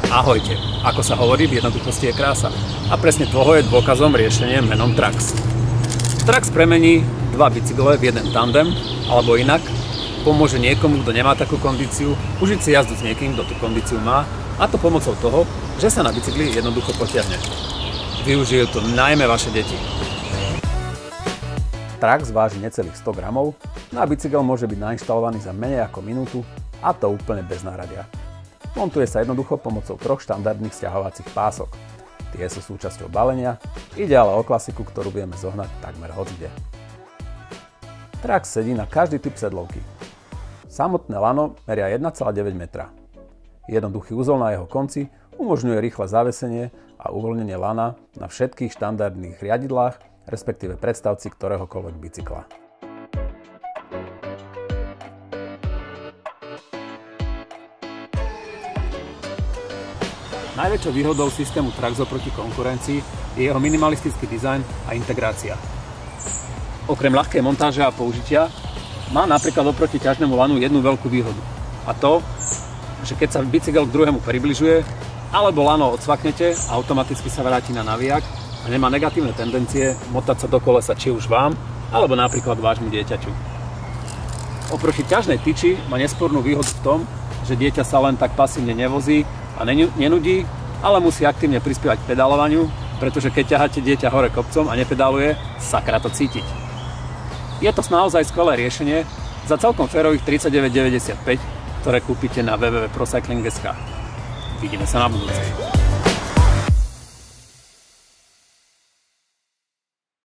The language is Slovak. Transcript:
Ahojte, ako sa hovorí, v jednoduchosti je krása. A presne toho je dôkazom riešenie menom Trax. Trax premení dva bicykle v jeden tandem, alebo inak, pomôže niekomu, kto nemá takú kondíciu, užiť si jazdu s niekým, kto tú kondíciu má, a to pomocou toho, že sa na bicykli jednoducho potiahne. Využijú to najmä vaše deti. Trax váži necelých 100 gramov, na bicykel môže byť nainštalovaný za menej ako minútu, a to úplne bez náradia. Montuje sa jednoducho pomocou troch štandardných sťahovacích pások. Tie sú súčasťou balenia, ide ale o klasiku, ktorú vieme zohnať takmer hocikde. Trax sedí na každý typ sedlovky. Samotné lano meria 1,9 metra. Jednoduchý uzol na jeho konci umožňuje rýchle zavesenie a uvoľnenie lana na všetkých štandardných riadidlách, respektíve predstavci ktoréhokoľvek bicykla. Najväčšou výhodou systému Trax oproti konkurencii je jeho minimalistický dizajn a integrácia. Okrem ľahkej montáže a použitia má napríklad oproti ťažnému lanu jednu veľkú výhodu. A to, že keď sa bicykel k druhému približuje, alebo lano odsvaknete, automaticky sa vráti na navijak a nemá negatívne tendencie motať sa do kolesa či už vám, alebo napríklad vášmu dieťaťu. Oproti ťažnej tyči má nespornú výhodu v tom, že dieťa sa len tak pasívne nevozí a nenudí, ale musí aktívne prispievať k pedalovaniu, pretože keď ťaháte dieťa hore kopcom a nepedaluje, sakra to cítiť. Je to naozaj skvelé riešenie za celkom férových 39,95, ktoré kúpite na www.procycling.sk. Vidíme sa na budúce.